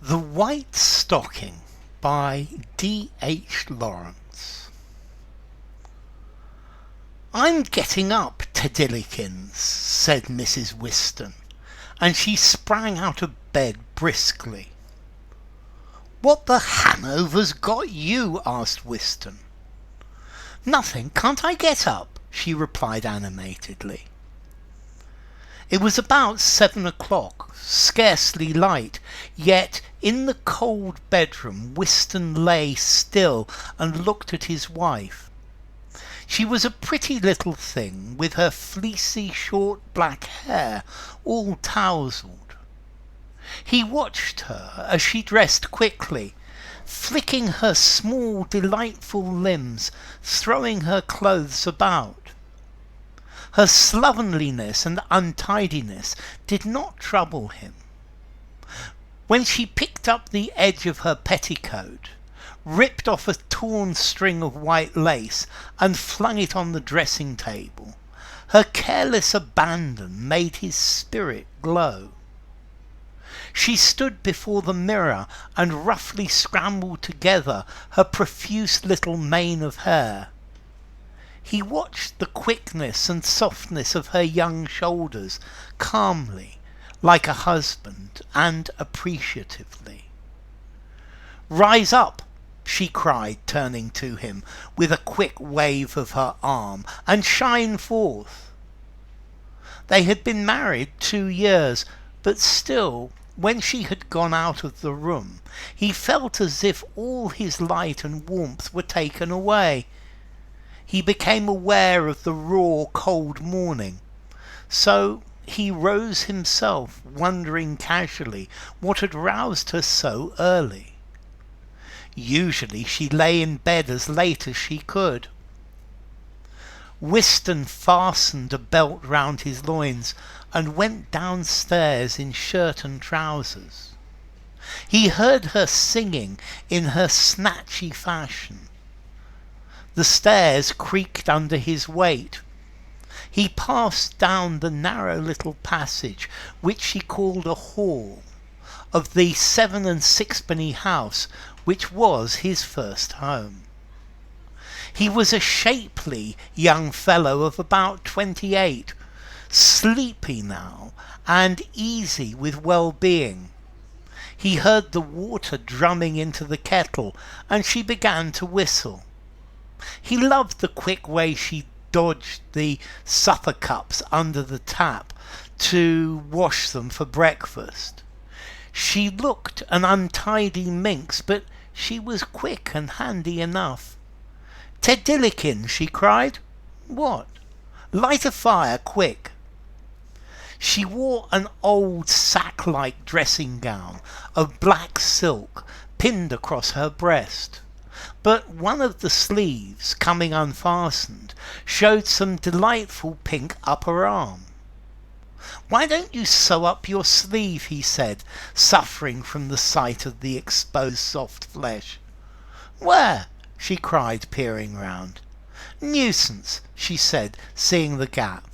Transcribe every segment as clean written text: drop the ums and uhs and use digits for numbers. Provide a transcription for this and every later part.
The White Stocking by D.H.Lawrence. "I'm getting up, Teddilinks," said Mrs Whiston, and she sprang out of bed briskly. "What the Hanover's got you?" asked Whiston. "Nothing, can't I get up?" she replied animatedly. It was about 7 o'clock, scarcely light, yet in the cold bedroom Whiston lay still and looked at his wife. She was a pretty little thing, with her fleecy short black hair all tousled. He watched her as she dressed quickly, flicking her small delightful limbs, throwing her clothes about. Her slovenliness and untidiness did not trouble him. When she picked up the edge of her petticoat, ripped off a torn string of white lace and flung it on the dressing table, her careless abandon made his spirit glow. She stood before the mirror and roughly scrambled together her profuse little mane of hair. He watched the quickness and softness of her young shoulders calmly, like a husband, and appreciatively. "Rise up," she cried, turning to him with a quick wave of her arm, "and shine forth." They had been married 2 years, but still, when she had gone out of the room, he felt as if all his light and warmth were taken away. He became aware of the raw, cold morning, so he rose himself, wondering casually what had roused her so early. Usually she lay in bed as late as she could. Whiston fastened a belt round his loins and went downstairs in shirt and trousers. He heard her singing in her snatchy fashion. The stairs creaked under his weight. He passed down the narrow little passage, which he called a hall, of the 7 and 6penny house which was his first home. He was a shapely young fellow of about 28, sleepy now and easy with well-being. He heard the water drumming into the kettle, and she began to whistle. He loved the quick way she dodged the supper cups under the tap to wash them for breakfast. She looked an untidy minx, but she was quick and handy enough. "Teddilinks," she cried. "What?" "Light a fire, quick." She wore an old sack-like dressing gown of black silk pinned across her breast, but one of the sleeves, coming unfastened, showed some delightful pink upper arm. "Why don't you sew up your sleeve?" he said, suffering from the sight of the exposed soft flesh. "Where?" she cried, peering round. "Nuisance," she said, seeing the gap,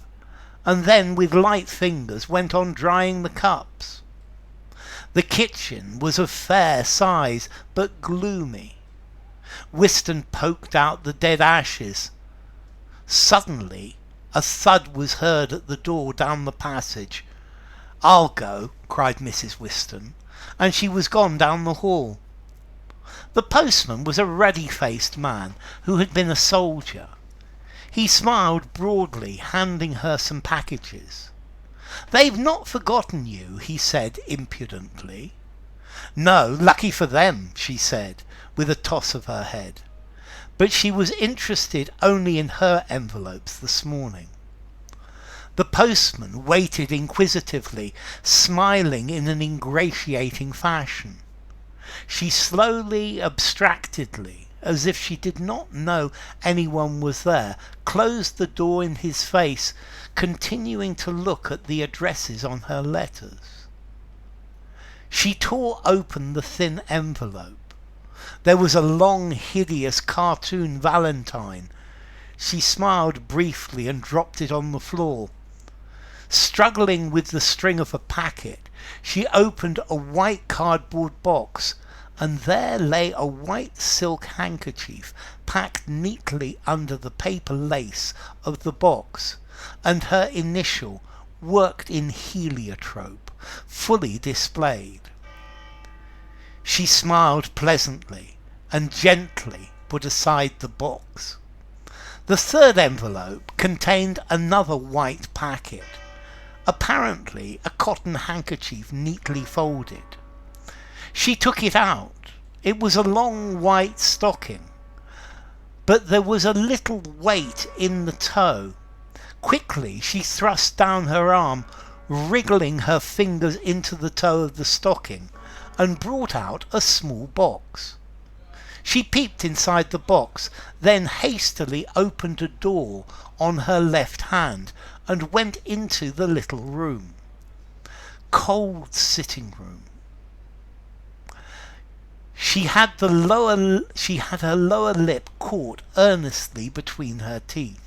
and then with light fingers went on drying the cups. The kitchen was of fair size, but gloomy. Whiston poked out the dead ashes. Suddenly a thud was heard at the door down the passage. "I'll go," cried Mrs Whiston, and she was gone down the hall. The postman was a ruddy-faced man who had been a soldier. He smiled broadly, handing her some packages. "They've not forgotten you," he said impudently. "No, lucky for them," she said, with a toss of her head. But she was interested only in her envelopes this morning. The postman waited inquisitively, smiling in an ingratiating fashion. She slowly, abstractedly, as if she did not know anyone was there, closed the door in his face, continuing to look at the addresses on her letters. She tore open the thin envelope. There was a long, hideous cartoon valentine. She smiled briefly and dropped it on the floor. Struggling with the string of a packet, She opened a white cardboard box, and there lay a white silk handkerchief packed neatly under the paper lace of the box, and her initial, worked in heliotrope, fully displayed. She smiled pleasantly and gently put aside the box. The third envelope contained another white packet, apparently a cotton handkerchief neatly folded. She took it out. It was a long white stocking, but there was a little weight in the toe. Quickly she thrust down her arm, wriggling her fingers into the toe of the stocking, and brought out a small box. She peeped inside the box, then hastily opened a door on her left hand and went into the little room. Cold sitting room. She had her lower lip caught earnestly between her teeth.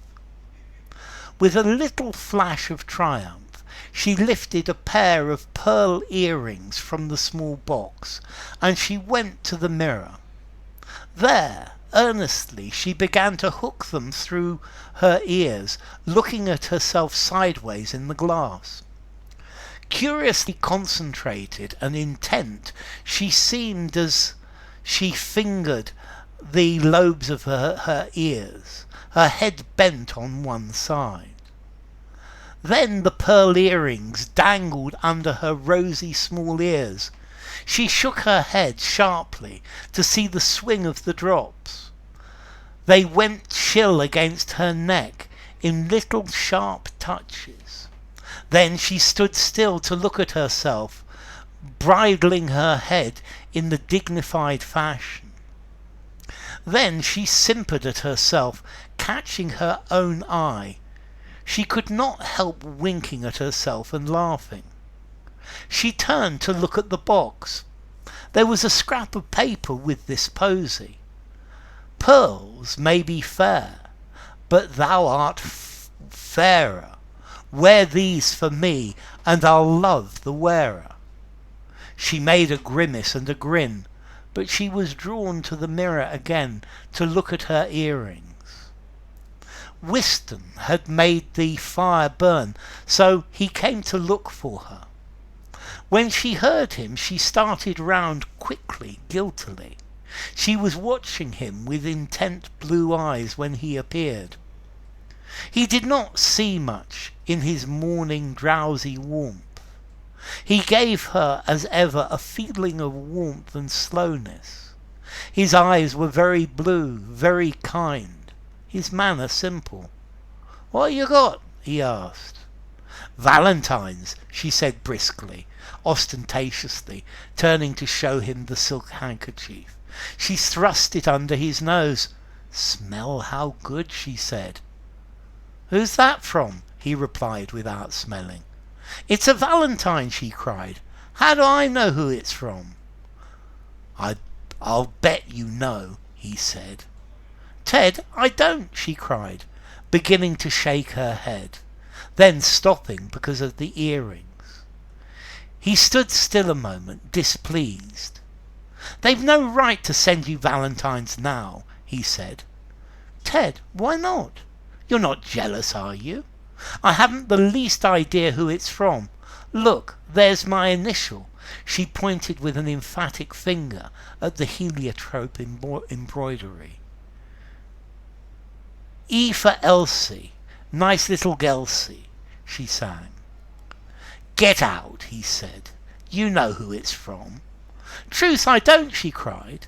With a little flash of triumph, she lifted a pair of pearl earrings from the small box, and she went to the mirror. There, earnestly, she began to hook them through her ears, looking at herself sideways in the glass. Curiously concentrated and intent, she seemed as she fingered the lobes of her ears, her head bent on one side. Then the pearl earrings dangled under her rosy small ears. She shook her head sharply to see the swing of the drops. They went chill against her neck in little sharp touches. Then she stood still to look at herself, bridling her head in the dignified fashion. Then she simpered at herself, catching her own eye. She could not help winking at herself and laughing. She turned to look at the box. There was a scrap of paper with this posy. Pearls may be fair, but thou art fairer. Wear these for me, and I'll love the wearer. She made a grimace and a grin, but she was drawn to the mirror again to look at her earrings. Whiston had made the fire burn, so he came to look for her. When she heard him, she started round quickly, guiltily. She was watching him with intent blue eyes when he appeared. He did not see much in his morning drowsy warmth. He gave her, as ever, a feeling of warmth and slowness. His eyes were very blue, very kind, his manner simple. "What you got?" he asked. "Valentine's," she said briskly, ostentatiously, turning to show him the silk handkerchief. She thrust it under his nose. "Smell how good," she said. "Who's that from?" he replied without smelling. "It's a valentine," she cried. "How do I know who it's from?" I'll bet you know," he said. "Ted, I don't," she cried, beginning to shake her head, then stopping because of the earrings. He stood still a moment, displeased. "They've no right to send you valentines now," he said. "Ted, why not? You're not jealous, are you? I haven't the least idea who it's from. Look, there's my initial." She pointed with an emphatic finger at the heliotrope embroidery. "E for Elsie, nice little Gelsie," she sang. "Get out," he said. "You know who it's from." "Truth, I don't," she cried.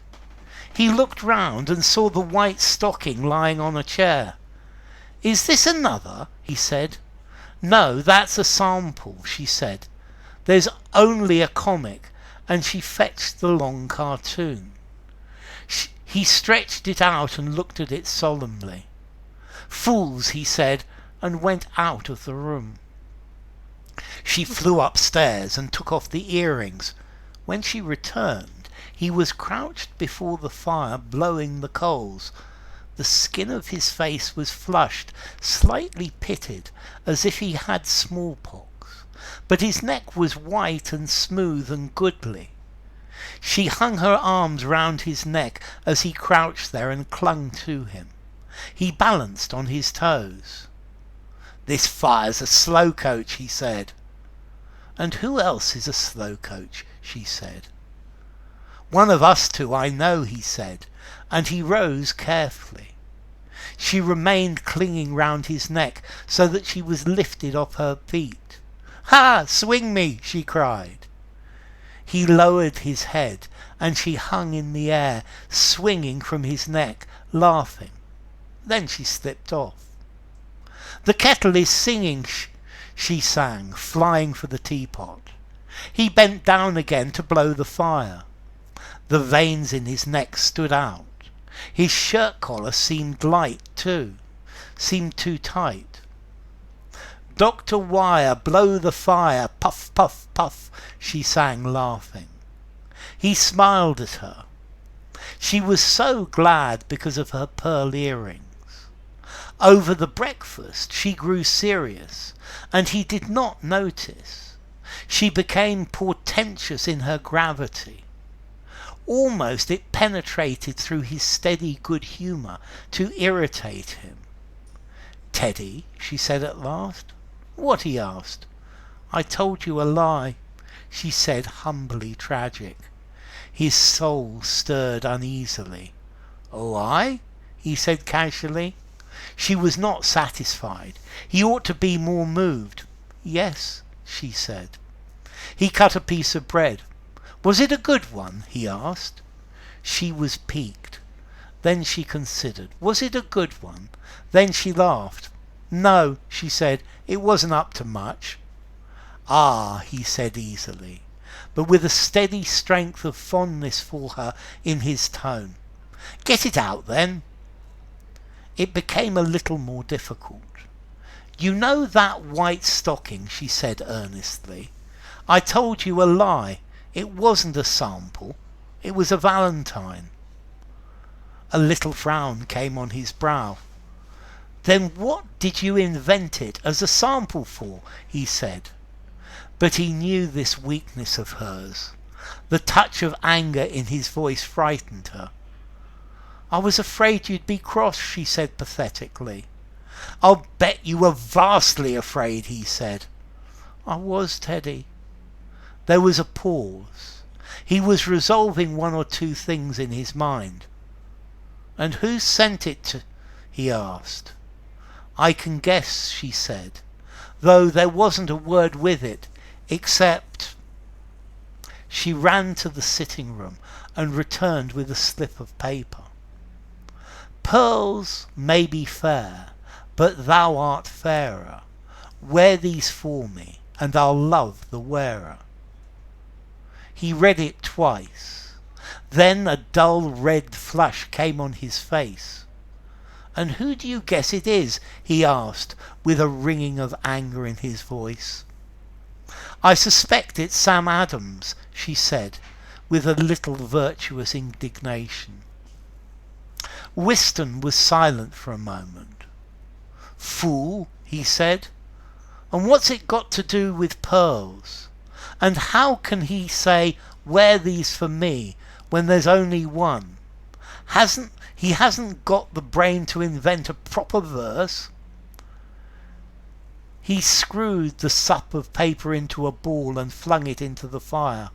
He looked round and saw the white stocking lying on a chair. "Is this another?" he said. "No, that's a sample," she said. "There's only a comic," and she fetched the long cartoon. He stretched it out and looked at it solemnly. "Fools," he said, and went out of the room. She flew upstairs and took off the earrings. When she returned, he was crouched before the fire blowing the coals. The skin of his face was flushed, slightly pitted, as if he had smallpox, but his neck was white and smooth and goodly. She hung her arms round his neck as he crouched there and clung to him. He balanced on his toes. "This fire's a slow coach," he said. "And who else is a slow coach?" she said. "One of us two, I know," he said, and he rose carefully. She remained clinging round his neck so that she was lifted off her feet. "Ha! Swing me!" she cried. He lowered his head and she hung in the air, swinging from his neck, laughing. Then she slipped off. "The kettle is singing," she sang, flying for the teapot. He bent down again to blow the fire. The veins in his neck stood out. His shirt collar seemed light too, seemed too tight. "Dr. Wire, blow the fire, puff, puff, puff," she sang, laughing. He smiled at her. She was so glad because of her pearl earrings. Over the breakfast she grew serious, and he did not notice. She became portentous in her gravity. Almost it penetrated through his steady good humour to irritate him. "Teddy," she said at last. "What?" he asked. "I told you a lie," she said, humbly tragic. His soul stirred uneasily. "Oh, I?" he said casually. She was not satisfied. He ought to be more moved. "Yes," she said. He cut a piece of bread. "Was it a good one?" he asked. She was piqued. Then she considered. "Was it a good one?" Then she laughed. "No," she said, "it wasn't up to much." "Ah," he said easily, but with a steady strength of fondness for her in his tone. "Get it out then." It became a little more difficult. "You know that white stocking," she said earnestly. "I told you a lie. It wasn't a sample. It was a valentine." A little frown came on his brow. "Then what did you invent it as a sample for?" he said. But he knew this weakness of hers. The touch of anger in his voice frightened her. "I was afraid you'd be cross," she said pathetically. "I'll bet you were vastly afraid," he said. "I was, Teddy." There was a pause. He was resolving one or two things in his mind. "And who sent it to?" he asked. "I can guess," she said, "though there wasn't a word with it, except—" She ran to the sitting room and returned with a slip of paper. "Pearls may be fair, but thou art fairer. Wear these for me, and I'll love the wearer." He read it twice. Then a dull red flush came on his face. "And who do you guess it is?" he asked, with a ringing of anger in his voice. "I suspect it's Sam Adams," she said, with a little virtuous indignation. Whiston was silent for a moment. "Fool," he said. "And what's it got to do with pearls? And how can he say, 'Wear these for me,' when there's only one? He hasn't got the brain to invent a proper verse." He screwed the sup of paper into a ball and flung it into the fire.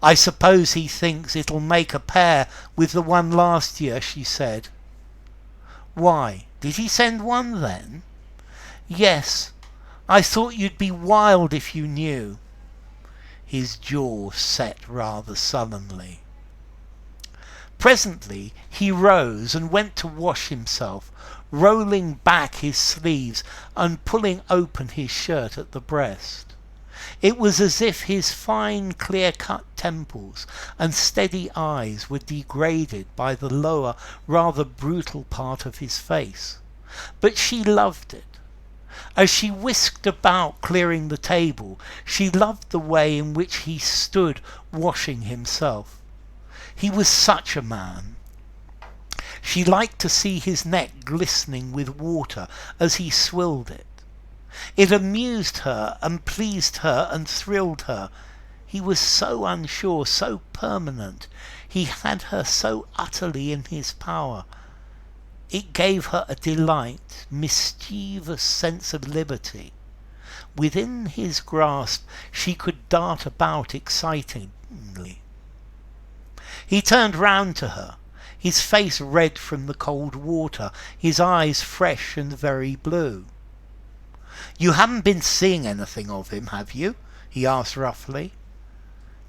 "I suppose he thinks it'll make a pair with the one last year," she said. "Why, did he send one then?" "Yes. I thought you'd be wild if you knew." His jaw set rather sullenly. Presently he rose and went to wash himself, rolling back his sleeves and pulling open his shirt at the breast. It was as if his fine clear-cut temples and steady eyes were degraded by the lower, rather brutal part of his face. But she loved it. As she whisked about clearing the table, she loved the way in which he stood washing himself. He was such a man. She liked to see his neck glistening with water as he swilled it. It amused her and pleased her and thrilled her. He was so unsure, so permanent. He had her so utterly in his power. It gave her a delight, mischievous sense of liberty. Within his grasp she could dart about excitingly. He turned round to her, his face red from the cold water, his eyes fresh and very blue. "You haven't been seeing anything of him, have you?" he asked roughly.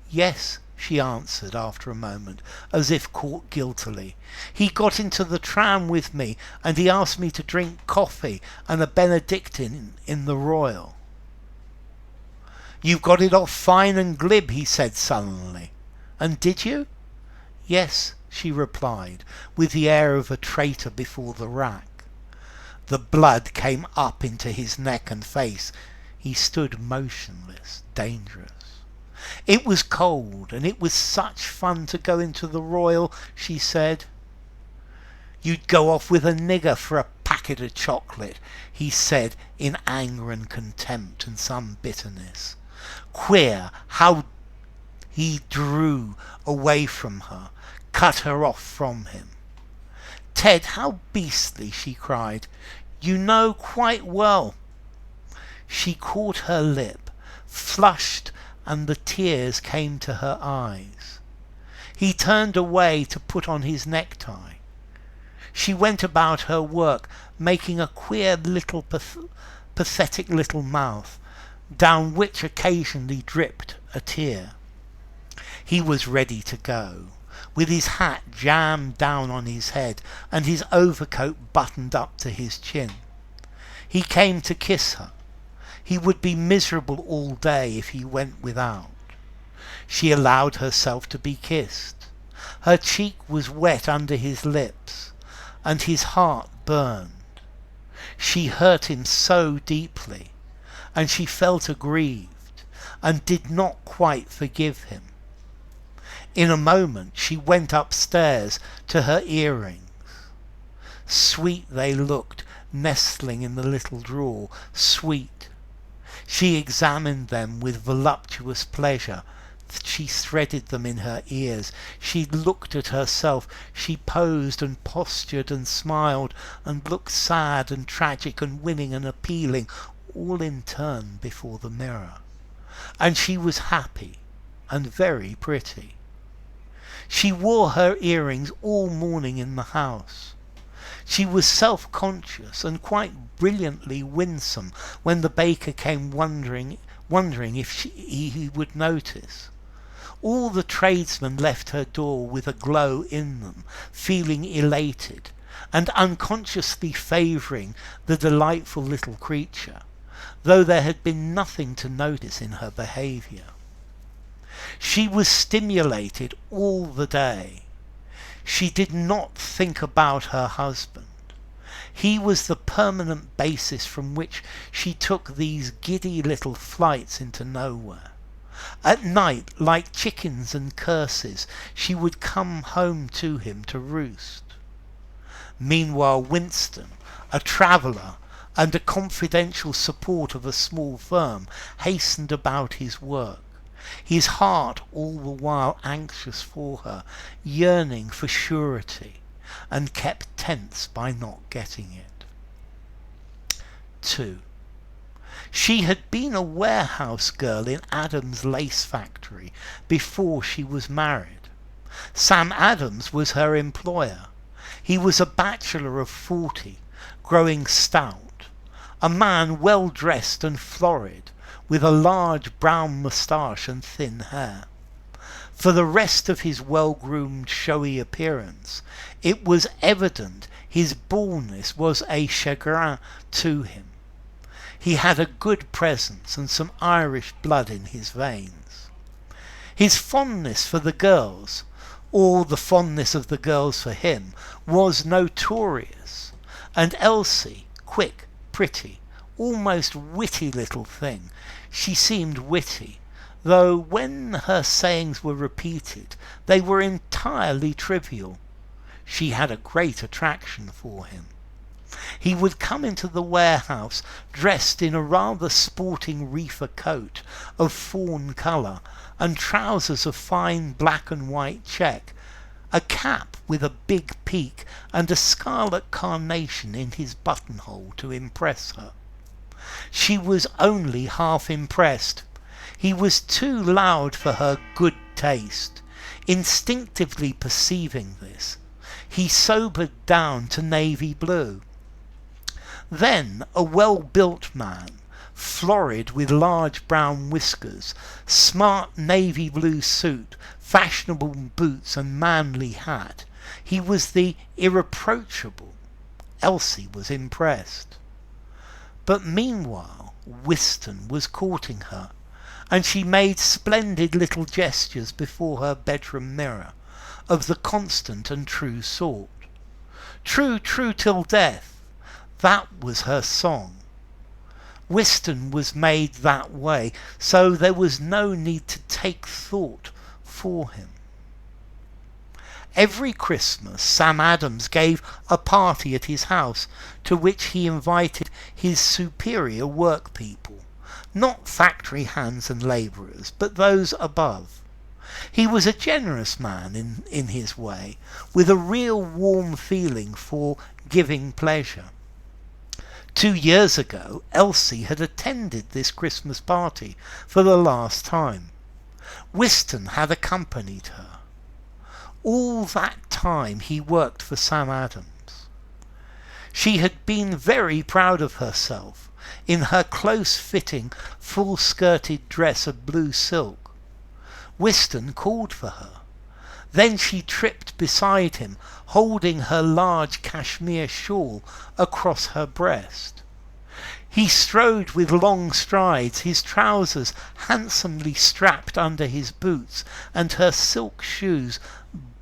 "Yes," she answered after a moment, as if caught guiltily. "He got into the tram with me, and he asked me to drink coffee and a Benedictine in the Royal." "You've got it off fine and glib," he said sullenly. "And did you?" "Yes," she replied, with the air of a traitor before the rack. The blood came up into his neck and face. He stood motionless, dangerous. "It was cold, and it was such fun to go into the Royal," she said. "You'd go off with a nigger for a packet of chocolate," he said in anger and contempt and some bitterness. Queer how he drew away from her, cut her off from him. "Ted, how beastly!" she cried. "You know quite well." She caught her lip, flushed, and the tears came to her eyes. He turned away to put on his necktie. She went about her work, making a queer little pathetic little mouth, down which occasionally dripped a tear. He was ready to go, with his hat jammed down on his head and his overcoat buttoned up to his chin. He came to kiss her. He would be miserable all day if he went without. She allowed herself to be kissed. Her cheek was wet under his lips, and his heart burned. She hurt him so deeply, and she felt aggrieved, and did not quite forgive him. In a moment she went upstairs to her earrings. Sweet they looked, nestling in the little drawer, sweet. She examined them with voluptuous pleasure. She threaded them in her ears. She looked at herself. She posed and postured and smiled and looked sad and tragic and winning and appealing, all in turn before the mirror. And she was happy and very pretty. She wore her earrings all morning in the house. She was self-conscious and quite brilliantly winsome when the baker came wondering if he would notice. All the tradesmen left her door with a glow in them, feeling elated, and unconsciously favouring the delightful little creature, though there had been nothing to notice in her behaviour. She was stimulated all the day. She did not think about her husband. He was the permanent basis from which she took these giddy little flights into nowhere. At night, like chickens and curses, she would come home to him to roost. Meanwhile Winston, a traveller and a confidential support of a small firm, hastened about his work, his heart all the while anxious for her, yearning for surety, and kept tense by not getting it. 2. She had been a warehouse girl in Adams' lace factory before she was married. Sam Adams was her employer. He was a bachelor of 40, growing stout, a man well dressed and florid, with a large brown moustache and thin hair. For the rest of his well-groomed, showy appearance, it was evident his baldness was a chagrin to him. He had a good presence and some Irish blood in his veins. His fondness for the girls, or the fondness of the girls for him, was notorious, and Elsie, quick, pretty, almost witty little thing, she seemed witty, though when her sayings were repeated they were entirely trivial. She had a great attraction for him. He would come into the warehouse dressed in a rather sporting reefer coat of fawn colour and trousers of fine black and white check, a cap with a big peak and a scarlet carnation in his buttonhole to impress her. She was only half impressed. He was too loud for her good taste. Instinctively perceiving this, he sobered down to navy blue. Then a well-built man, florid with large brown whiskers, smart navy blue suit, fashionable boots and manly hat. He was the irreproachable. Elsie was impressed. But meanwhile Whiston was courting her, and she made splendid little gestures before her bedroom mirror, of the constant and true sort. True, true till death. That was her song. Whiston was made that way, so there was no need to take thought for him. Every Christmas Sam Adams gave a party at his house, to which he invited his superior workpeople, not factory hands and labourers, but those above. He was a generous man in his way, with a real warm feeling for giving pleasure. 2 years ago Elsie had attended this Christmas party for the last time. Whiston had accompanied her. All that time he worked for Sam Adams. She had been very proud of herself in her close-fitting, full-skirted dress of blue silk. Whiston called for her. Then she tripped beside him, holding her large cashmere shawl across her breast. He strode with long strides, his trousers handsomely strapped under his boots, and her silk shoes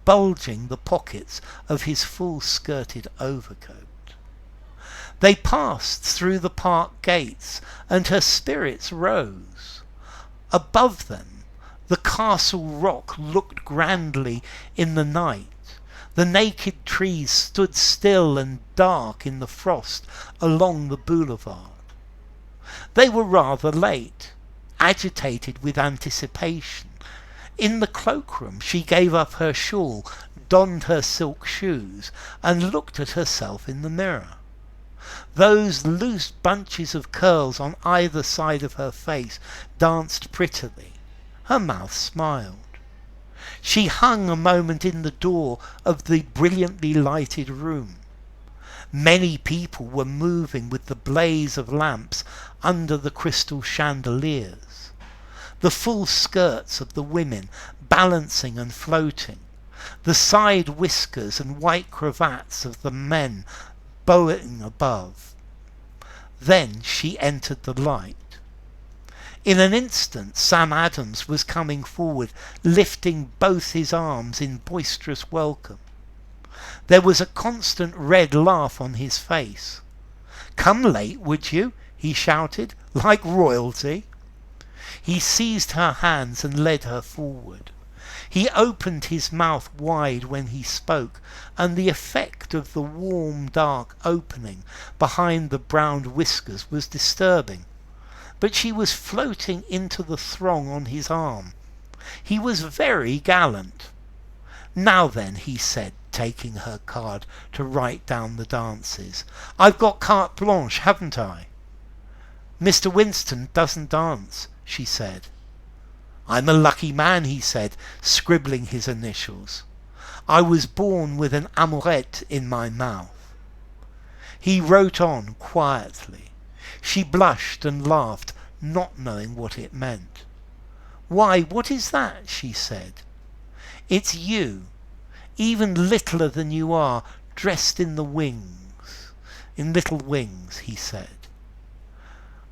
bulging the pockets of his full-skirted overcoat. They passed through the park gates, and her spirits rose. Above them, the castle rock looked grandly in the night. The naked trees stood still and dark in the frost along the boulevard. They were rather late, agitated with anticipation. In the cloakroom she gave up her shawl, donned her silk shoes, and looked at herself in the mirror. Those loose bunches of curls on either side of her face danced prettily. Her mouth smiled. She hung a moment in the door of the brilliantly lighted room. Many people were moving with the blaze of lamps under the crystal chandeliers. The full skirts of the women balancing and floating. The side whiskers and white cravats of the men bowing above. Then she entered the light. In an instant Sam Adams was coming forward, lifting both his arms in boisterous welcome. There was a constant red laugh on his face. "Come late, would you?" he shouted, "like royalty." He seized her hands and led her forward. He opened his mouth wide when he spoke, and the effect of the warm dark opening behind the brown whiskers was disturbing. But she was floating into the throng on his arm. He was very gallant. "Now then," he said, taking her card to write down the dances, "I've got carte blanche, haven't I?" "Mr. Winston doesn't dance," she said. "I'm a lucky man," he said, scribbling his initials. "I was born with an amourette in my mouth." He wrote on quietly. She blushed and laughed, not knowing what it meant. "Why, what is that?" she said. "It's you, even littler than you are, dressed in little wings," he said.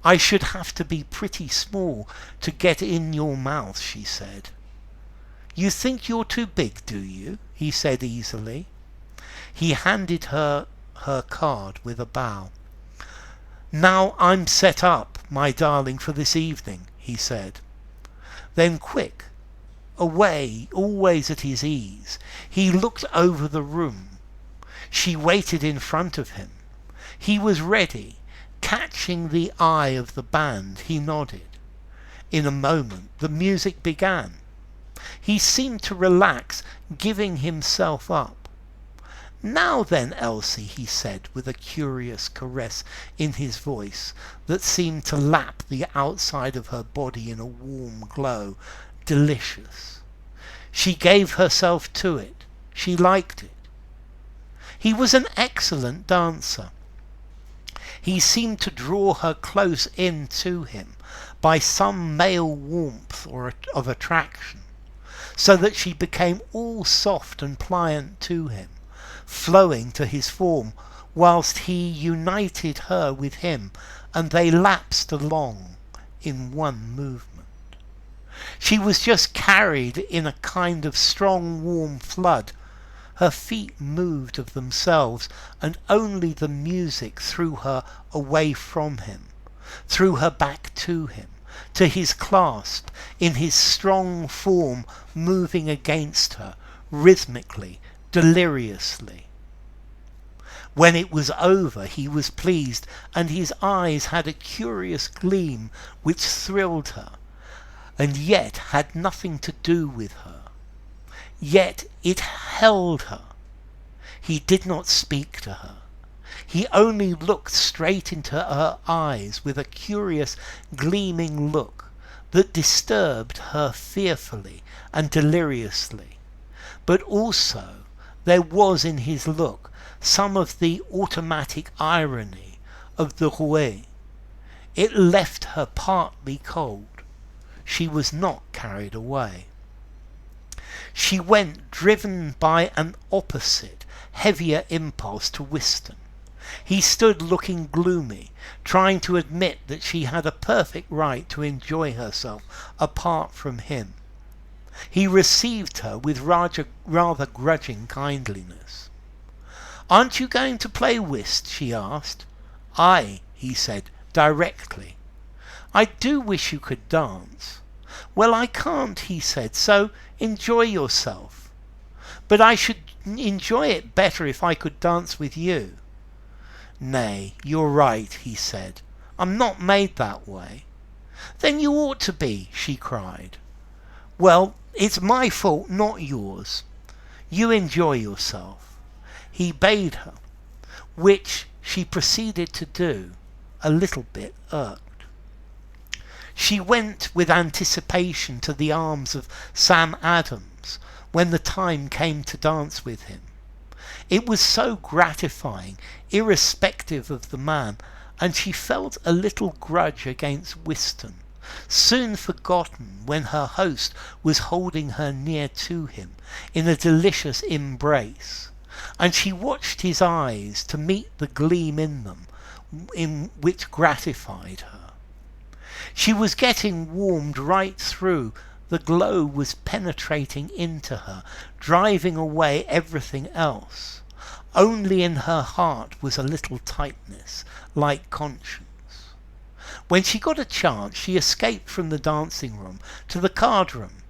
"I should have to be pretty small to get in your mouth," she said. "You think you're too big, do you?" he said easily. He handed her card with a bow. "Now I'm set up, my darling, for this evening," he said. Then quick, away, always at his ease, he looked over the room. She waited in front of him. He was ready. Catching the eye of the band, he nodded. In a moment the music began. He seemed to relax, giving himself up. "Now then, Elsie," he said, with a curious caress in his voice that seemed to lap the outside of her body in a warm glow. Delicious. She gave herself to it. She liked it. He was an excellent dancer. He seemed to draw her close in to him by some male warmth or of attraction, so that she became all soft and pliant to him, flowing to his form, whilst he united her with him, and they lapsed along in one movement. She was just carried in a kind of strong warm flood. Her feet moved of themselves, and only the music threw her away from him, threw her back to him, to his clasp, in his strong form moving against her, rhythmically, deliriously. When it was over he was pleased, and his eyes had a curious gleam which thrilled her, and yet had nothing to do with her. Yet it held her. He did not speak to her. He only looked straight into her eyes with a curious gleaming look that disturbed her fearfully and deliriously. But also there was in his look some of the automatic irony of the roué. It left her partly cold. She was not carried away. She went, driven by an opposite, heavier impulse, to Whiston. He stood looking gloomy, trying to admit that she had a perfect right to enjoy herself apart from him. He received her with rather grudging kindliness. "Aren't you going to play whist?" she asked. "Aye," he said, directly. "I do wish you could dance." "Well, I can't," he said, "so enjoy yourself." "But I should enjoy it better if I could dance with you." "Nay, you're right," he said. "I'm not made that way." "Then you ought to be," she cried. "Well, it's my fault, not yours. You enjoy yourself." He bade her, which she proceeded to do, a little bit irked. She went with anticipation to the arms of Sam Adams when the time came to dance with him. It was so gratifying, irrespective of the man, and she felt a little grudge against Whiston, soon forgotten when her host was holding her near to him in a delicious embrace, and she watched his eyes to meet the gleam in them which gratified her. She was getting warmed right through. The glow was penetrating into her, driving away everything else. Only in her heart was a little tightness, like conscience. When she got a chance, she escaped from the dancing room to the card room.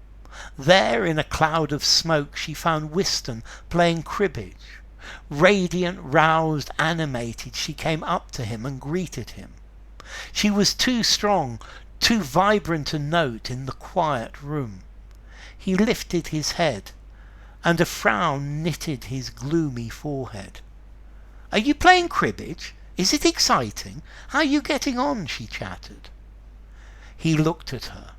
There, in a cloud of smoke, she found Whiston playing cribbage. Radiant, roused, animated, she came up to him and greeted him. She was too strong, too vibrant a note in the quiet room. He lifted his head, and a frown knitted his gloomy forehead. "Are you playing cribbage? Is it exciting? How are you getting on?" she chattered. He looked at her.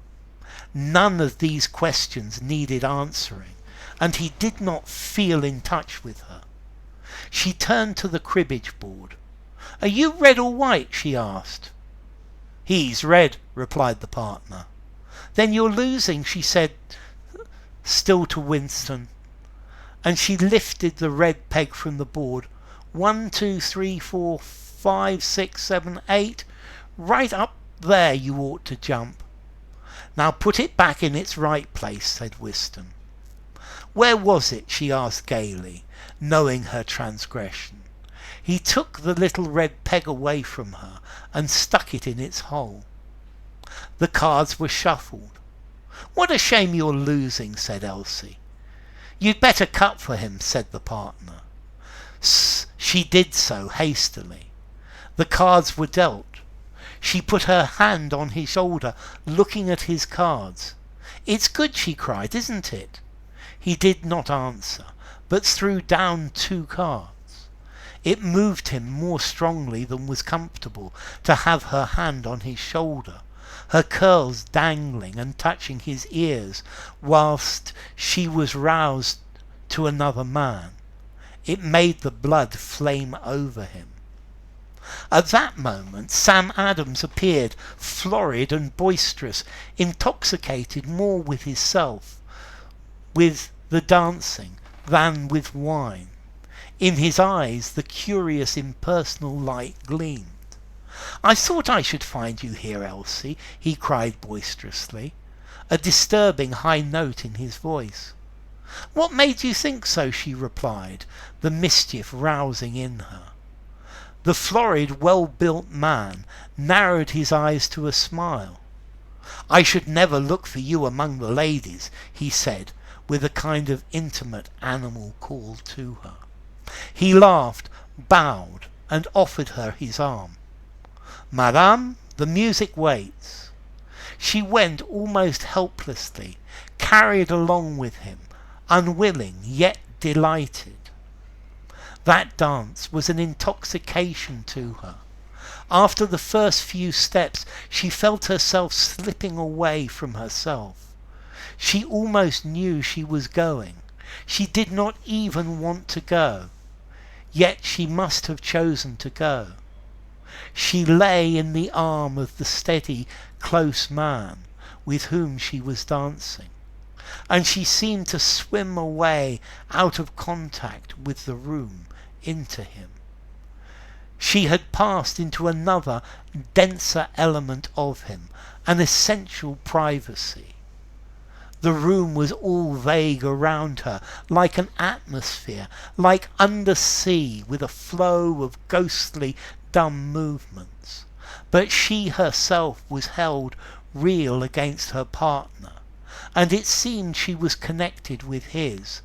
None of these questions needed answering, and he did not feel in touch with her. She turned to the cribbage board. "Are you red or white?" she asked. "He's red," replied the partner. "Then you're losing," she said, still to Whiston, and she lifted the red peg from the board. 1, 2, 3, 4, 5, 6, 7, 8. Right up there you ought to jump. "Now put it back in its right place," said Whiston. "Where was it?" she asked gaily, knowing her transgression. He took the little red peg away from her and stuck it in its hole. The cards were shuffled. "What a shame you're losing," said Elsie. "You'd better cut for him," said the partner. She did so hastily. The cards were dealt. She put her hand on his shoulder, looking at his cards. "It's good," she cried, "isn't it?" He did not answer, but threw down 2 cards. It moved him more strongly than was comfortable to have her hand on his shoulder, her curls dangling and touching his ears, whilst she was roused to another man. It made the blood flame over him. At that moment Sam Adams appeared, florid and boisterous, intoxicated more with himself, with the dancing, than with wine. In his eyes the curious impersonal light gleamed. "I thought I should find you here, Elsie," he cried boisterously, a disturbing high note in his voice. "What made you think so?" she replied, the mischief rousing in her. The florid, well-built man narrowed his eyes to a smile. "I should never look for you among the ladies," he said, with a kind of intimate animal call to her. He laughed, bowed, and offered her his arm. "Madame, the music waits." She went almost helplessly, carried along with him, unwilling yet delighted. That dance was an intoxication to her. After the first few steps she felt herself slipping away from herself. She almost knew she was going. She did not even want to go. Yet she must have chosen to go. She lay in the arm of the steady, close man with whom she was dancing, and she seemed to swim away out of contact with the room into him. She had passed into another, denser element of him, an essential privacy. The room was all vague around her, like an atmosphere, like undersea, with a flow of ghostly, dumb movements. But she herself was held real against her partner, and it seemed she was connected with his,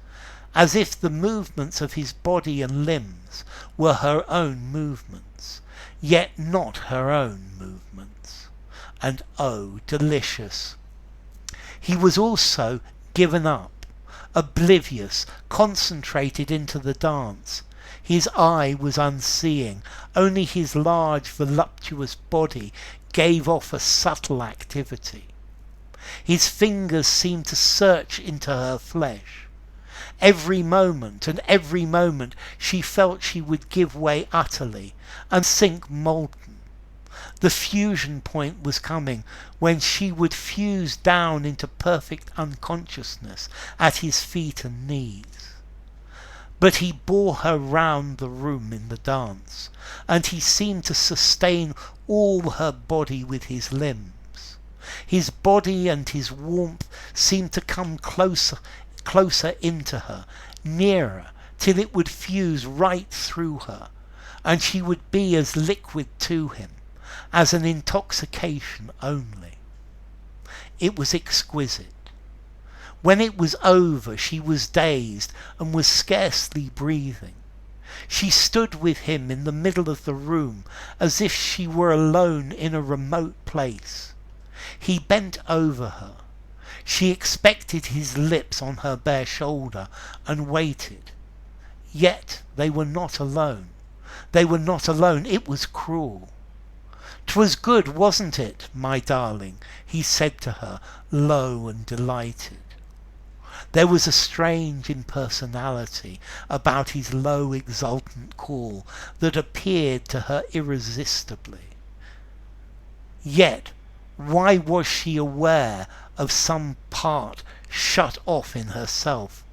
as if the movements of his body and limbs were her own movements, yet not her own movements. And oh, delicious! He was also given up, oblivious, concentrated into the dance. His eye was unseeing, only his large, voluptuous body gave off a subtle activity. His fingers seemed to search into her flesh. Every moment she felt she would give way utterly and sink molten. The fusion point was coming, when she would fuse down into perfect unconsciousness at his feet and knees. But he bore her round the room in the dance, and he seemed to sustain all her body with his limbs. His body and his warmth seemed to come closer into her, nearer, till it would fuse right through her, and she would be as liquid to him, as an intoxication only. It was exquisite. When it was over she was dazed and was scarcely breathing. She stood with him in the middle of the room, as if she were alone in a remote place. He bent over her. She expected his lips on her bare shoulder, and waited. Yet they were not alone. They were not alone. It was cruel. "'Twas good, wasn't it, my darling?" he said to her, low and delighted. There was a strange impersonality about his low, exultant call that appeared to her irresistibly. Yet why was she aware of some part shut off in herself?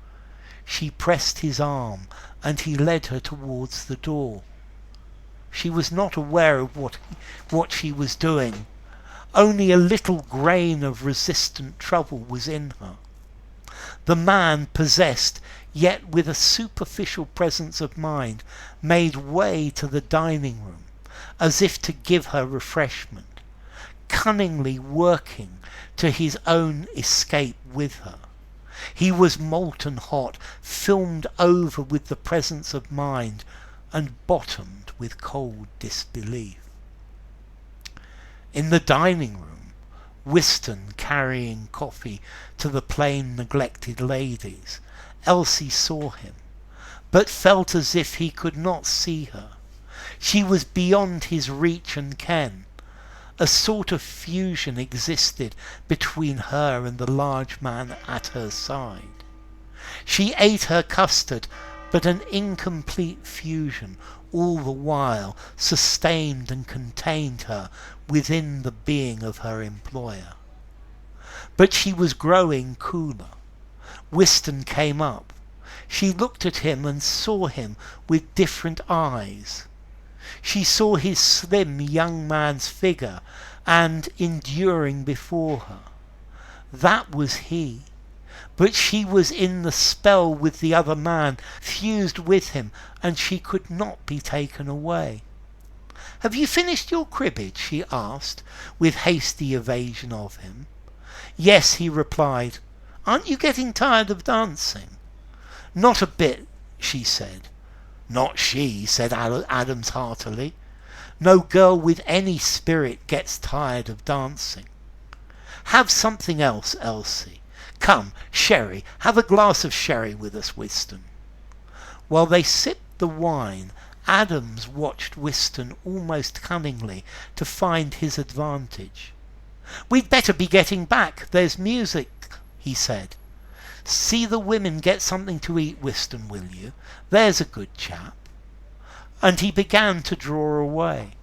She pressed his arm, and he led her towards the door. She was not aware of what she was doing. Only a little grain of resistant trouble was in her. The man, possessed, yet with a superficial presence of mind, made way to the dining room, as if to give her refreshment, cunningly working to his own escape with her. He was molten hot, filmed over with the presence of mind, and bottomed with cold disbelief. In the dining room, Whiston carrying coffee to the plain neglected ladies, Elsie saw him, but felt as if he could not see her. She was beyond his reach and ken. A sort of fusion existed between her and the large man at her side. She ate her custard, but an incomplete fusion all the while sustained and contained her within the being of her employer. But she was growing cooler. Whiston came up. She looked at him and saw him with different eyes. She saw his slim young man's figure and enduring before her. That was he. But she was in the spell with the other man, fused with him, and she could not be taken away. "Have you finished your cribbage?" she asked, with hasty evasion of him. "Yes," he replied. "Aren't you getting tired of dancing?" "Not a bit," she said. "Not she," said Adams heartily. "No girl with any spirit gets tired of dancing." "Have something else, Elsie. Come, sherry. Have a glass of sherry with us, Whiston." While they sipped the wine, Adams watched Whiston almost cunningly to find his advantage. "We'd better be getting back. There's music," he said. "See the women get something to eat, Whiston, will you? There's a good chap." And he began to draw away.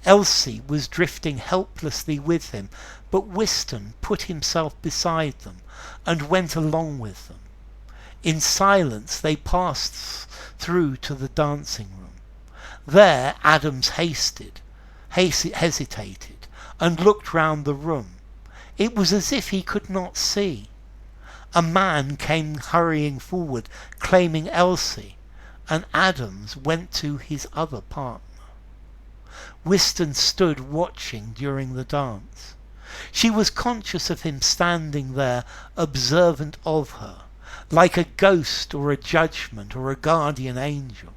Elsie was drifting helplessly with him, but Whiston put himself beside them and went along with them. In silence they passed through to the dancing room. There Adams hesitated, and looked round the room. It was as if he could not see. A man came hurrying forward, claiming Elsie, and Adams went to his other partner. Whiston stood watching during the dance. She was conscious of him standing there, observant of her, like a ghost or a judgment or a guardian angel.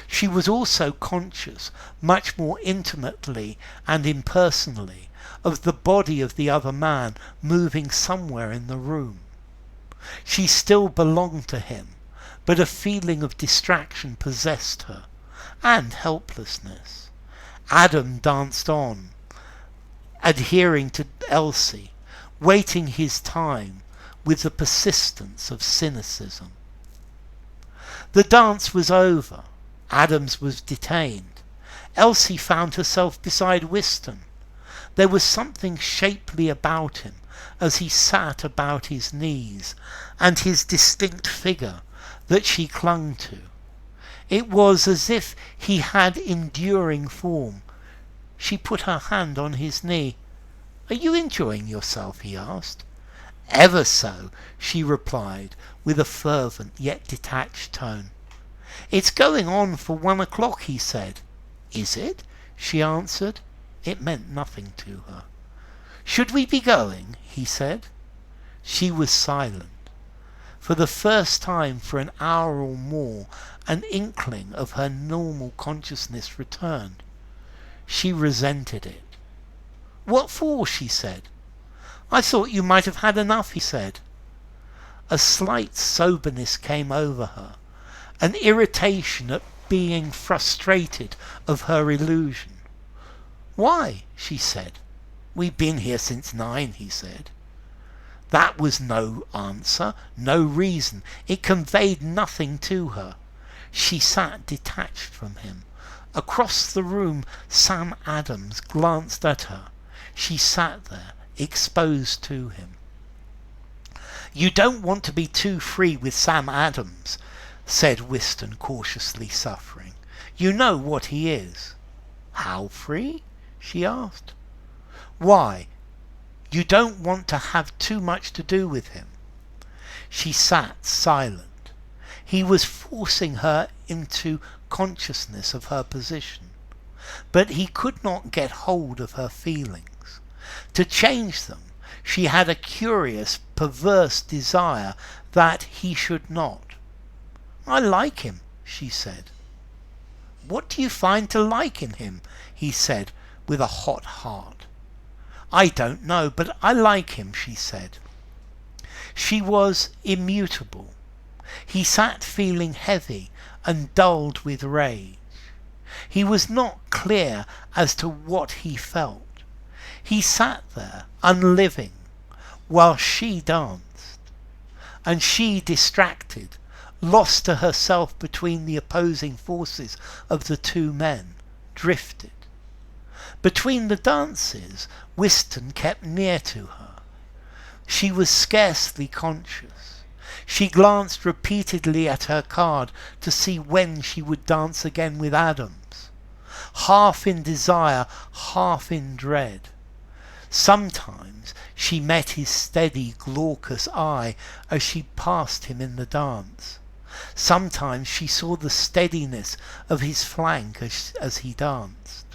She was also conscious, much more intimately and impersonally, of the body of the other man moving somewhere in the room. She still belonged to him, but a feeling of distraction possessed her, and helplessness. Adam danced on, adhering to Elsie, waiting his time with the persistence of cynicism. The dance was over. Adams was detained. Elsie found herself beside Whiston. There was something shapely about him as he sat about his knees, and his distinct figure that she clung to. It was as if he had enduring form. She put her hand on his knee. "Are you enjoying yourself?" he asked. "Ever so," she replied, with a fervent yet detached tone. "It's going on for 1 o'clock," he said. "Is it?" she answered. It meant nothing to her. "Should we be going?" he said. She was silent. For the first time for an hour or more, an inkling of her normal consciousness returned. She resented it. "What for?" she said. "I thought you might have had enough," he said. A slight soberness came over her, an irritation at being frustrated of her illusion. "Why?" she said. "We've been here since 9, he said. That was no answer, no reason. It conveyed nothing to her. She sat detached from him. Across the room Sam Adams glanced at her. She sat there, exposed to him. "You don't want to be too free with Sam Adams," said Whiston, cautiously suffering. "You know what he is." "How free?" she asked. "Why, you don't want to have too much to do with him." She sat silent. He was forcing her into consciousness of her position, but he could not get hold of her feelings. To change them, she had a curious, perverse desire that he should not. "I like him," she said. "What do you find to like in him?" he said, with a hot heart. "I don't know, but I like him," she said. She was immutable. He sat feeling heavy and dulled with rage. He was not clear as to what he felt. He sat there, unliving, while she danced. And she, distracted, lost to herself between the opposing forces of the two men, drifted. Between the dances, Whiston kept near to her. She was scarcely conscious. She glanced repeatedly at her card to see when she would dance again with Adams, half in desire, half in dread. Sometimes she met his steady, glaucous eye as she passed him in the dance. Sometimes she saw the steadiness of his flank as he danced,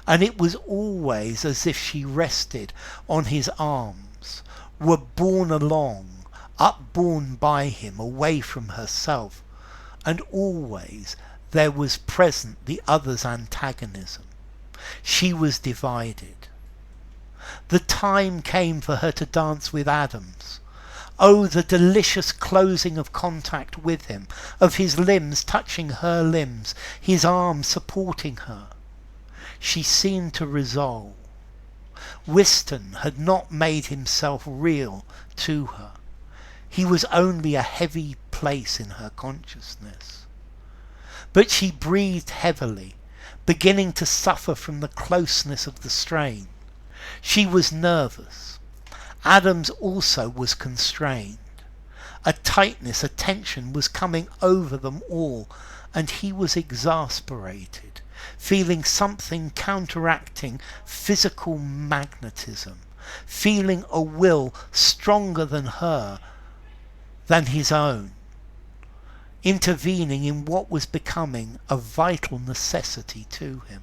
and it was always as if she rested on his arms, were borne along, upborne by him away from herself, and always there was present the other's antagonism. She was divided. The time came for her to dance with Adams. Oh, the delicious closing of contact with him, of his limbs touching her limbs, his arms supporting her. She seemed to resolve. Whiston had not made himself real to her. He was only a heavy place in her consciousness. But she breathed heavily, beginning to suffer from the closeness of the strain. She was nervous. Adams also was constrained. A tightness, a tension was coming over them all, and he was exasperated, feeling something counteracting physical magnetism, feeling a will stronger than his own, intervening in what was becoming a vital necessity to him.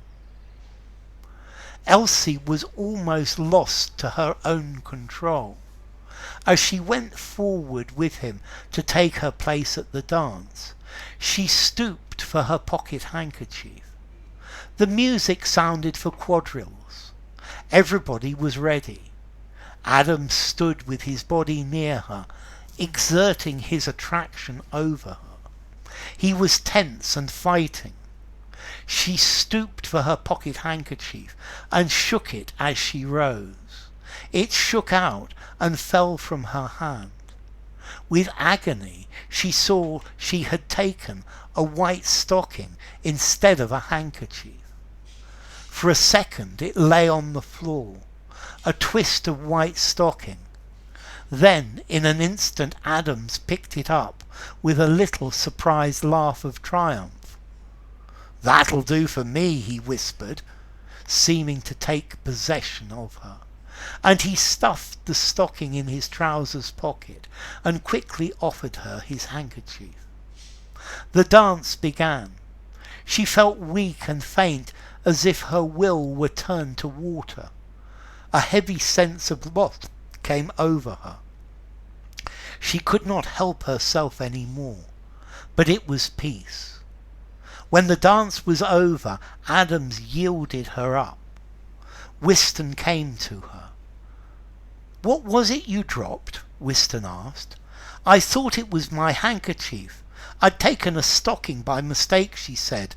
Elsie was almost lost to her own control. As she went forward with him to take her place at the dance, she stooped for her pocket handkerchief. The music sounded for quadrilles. Everybody was ready. Adam stood with his body near her, exerting his attraction over her. He was tense and fighting. She stooped for her pocket handkerchief and shook it as she rose. It shook out and fell from her hand. With agony she saw she had taken a white stocking instead of a handkerchief. For a second it lay on the floor, a twist of white stocking. Then in an instant Adams picked it up with a little surprised laugh of triumph. "That'll do for me," he whispered, seeming to take possession of her, and he stuffed the stocking in his trousers pocket and quickly offered her his handkerchief. The dance began. She felt weak and faint, as if her will were turned to water. A heavy sense of loss came over her. She could not help herself any more, but it was peace. When the dance was over, Adams yielded her up. Whiston came to her. "What was it you dropped?" Whiston asked. "I thought it was my handkerchief. I'd taken a stocking by mistake," she said,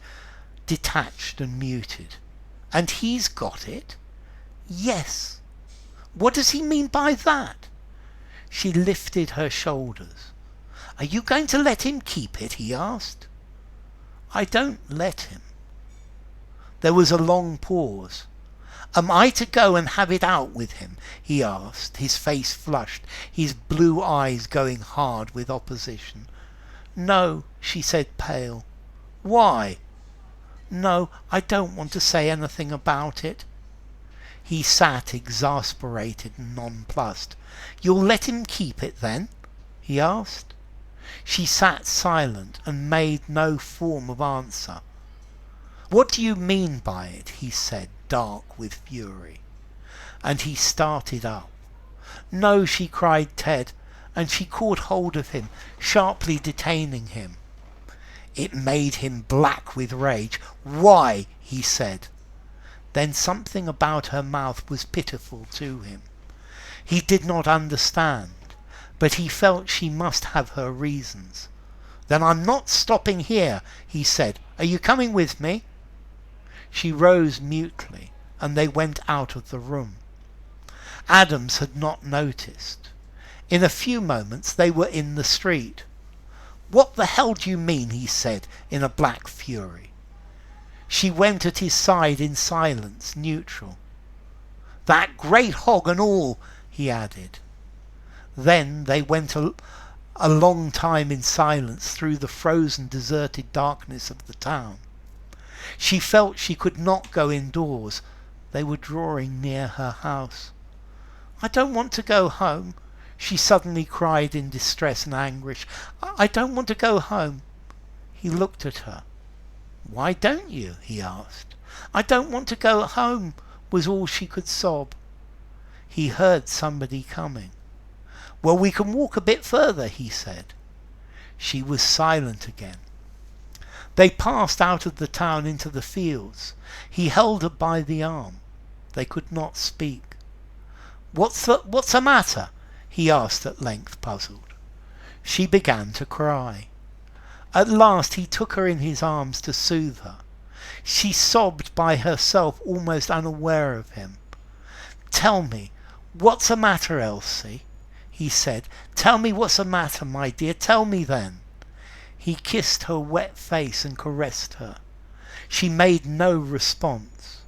detached and muted. "And he's got it?" "Yes." "What does he mean by that?" She lifted her shoulders. "Are you going to let him keep it?" he asked. "I don't let him." There was a long pause. "Am I to go and have it out with him?" he asked, his face flushed, his blue eyes going hard with opposition. "No," she said, pale. "Why?" "No, I don't want to say anything about it." He sat exasperated and nonplussed. "You'll let him keep it then?" he asked. She sat silent and made no form of answer. "What do you mean by it?" he said, dark with fury. And he started up. "No," she cried, "Ted," and she caught hold of him, sharply detaining him. It made him black with rage. "Why?" he said. Then something about her mouth was pitiful to him. He did not understand, but he felt she must have her reasons. "Then I'm not stopping here," he said. "Are you coming with me?" She rose mutely, and they went out of the room. Adams had not noticed. In a few moments they were in the street. "What the hell do you mean?" he said in a black fury. She went at his side in silence, neutral. "That great hog and all," he added. Then they went a long time in silence through the frozen, deserted darkness of the town. She felt she could not go indoors. They were drawing near her house. "I don't want to go home," she suddenly cried in distress and anguish. "I don't want to go home." He looked at her. "Why don't you?" he asked. "I don't want to go home," was all she could sob. He heard somebody coming. "Well, we can walk a bit further," he said. She was silent again. They passed out of the town into the fields. He held her by the arm. They could not speak. What's the matter?" he asked at length, puzzled. She began to cry. At last he took her in his arms to soothe her. She sobbed by herself, almost unaware of him. "Tell me, what's the matter, Elsie?" he said. "Tell me what's the matter, my dear. Tell me then." He kissed her wet face and caressed her. She made no response.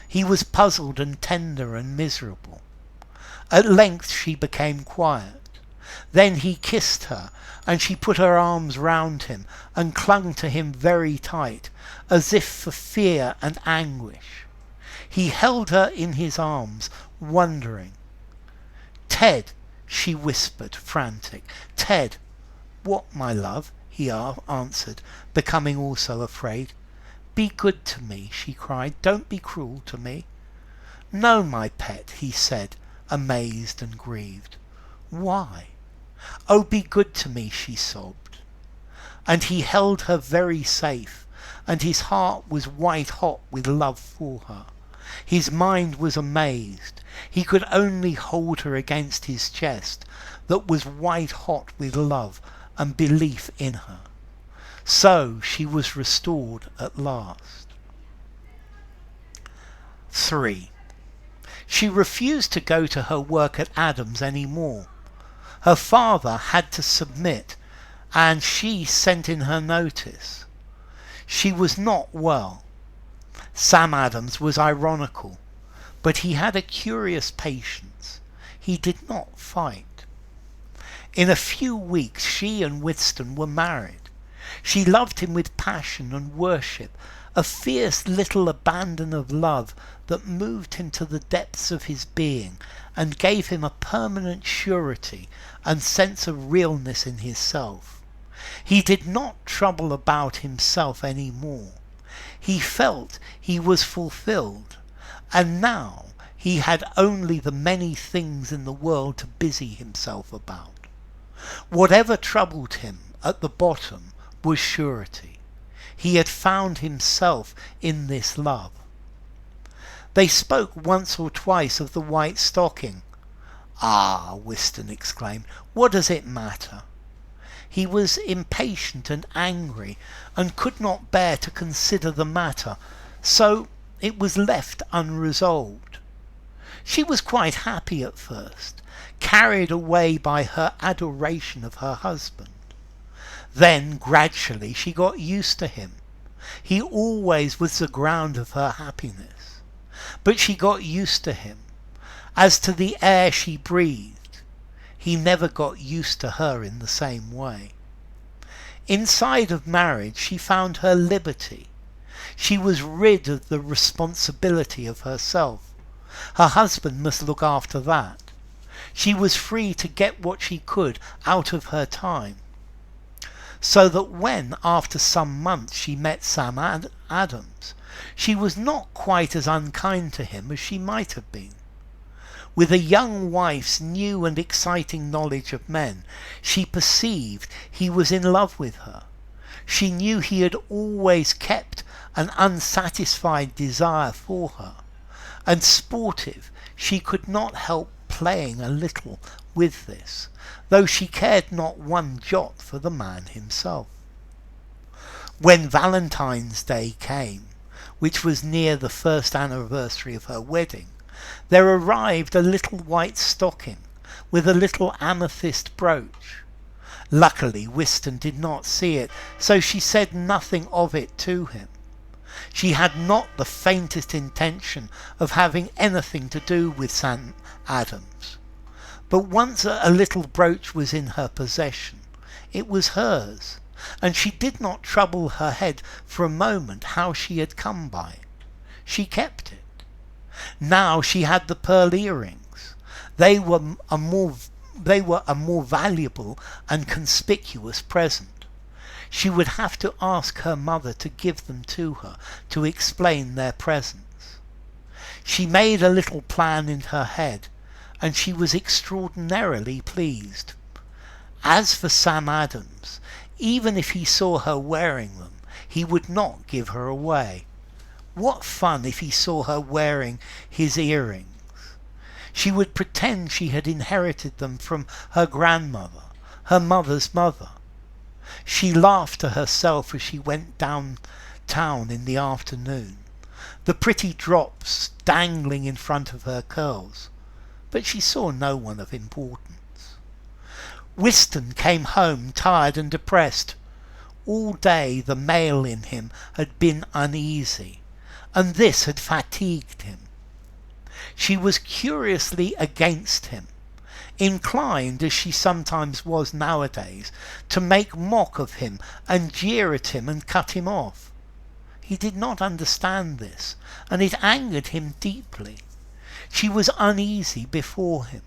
He was puzzled and tender and miserable. At length she became quiet. Then he kissed her, and she put her arms round him and clung to him very tight, as if for fear and anguish. He held her in his arms, wondering. "Ted," she whispered, frantic. "Ted." "What, my love?" he answered, becoming also afraid. "Be good to me," she cried. "Don't be cruel to me." "No, my pet," he said, amazed and grieved. "Why?" "Oh, be good to me," she sobbed. And he held her very safe, and his heart was white hot with love for her. His mind was amazed. He could only hold her against his chest, that was white hot with love and belief in her. So she was restored at last. 3. She refused to go to her work at Adams any more. Her father had to submit, and she sent in her notice. She was not well. Sam Adams was ironical, but he had a curious patience. He did not fight. In a few weeks she and Whiston were married. She loved him with passion and worship, a fierce little abandon of love that moved him to the depths of his being and gave him a permanent surety and sense of realness in his self. He did not trouble about himself any more. He felt he was fulfilled, and now he had only the many things in the world to busy himself about. Whatever troubled him at the bottom was surety. He had found himself in this love. They spoke once or twice of the white stocking. "Ah," Whiston exclaimed, "what does it matter?" He was impatient and angry, and could not bear to consider the matter, so it was left unresolved. She was quite happy at first, carried away by her adoration of her husband. Then gradually she got used to him. He always was the ground of her happiness. But she got used to him. As to the air she breathed, he never got used to her in the same way. Inside of marriage she found her liberty. She was rid of the responsibility of herself. Her husband must look after that. She was free to get what she could out of her time. So that when, after some months, she met Sam Adams, she was not quite as unkind to him as she might have been. With a young wife's new and exciting knowledge of men, she perceived he was in love with her. She knew he had always kept an unsatisfied desire for her, and sportive, she could not help playing a little with this, though she cared not one jot for the man himself. When Valentine's Day came, which was near the first anniversary of her wedding, there arrived a little white stocking with a little amethyst brooch. Luckily Whiston did not see it, so she said nothing of it to him. She had not the faintest intention of having anything to do with St. Adam's. But once a little brooch was in her possession, it was hers, and she did not trouble her head for a moment how she had come by it. She kept it. Now she had the pearl earrings. They were a more valuable and conspicuous present. She would have to ask her mother to give them to her to explain their presence. She made a little plan in her head, and she was extraordinarily pleased. As for Sam Adams, even if he saw her wearing them, he would not give her away. What fun if he saw her wearing his earrings! She would pretend she had inherited them from her grandmother, her mother's mother. She laughed to herself as she went downtown in the afternoon, the pretty drops dangling in front of her curls, but she saw no one of importance. Whiston came home tired and depressed. All day the male in him had been uneasy, and this had fatigued him. She was curiously against him, inclined, as she sometimes was nowadays, to make mock of him and jeer at him and cut him off. He did not understand this, and it angered him deeply. She was uneasy before him.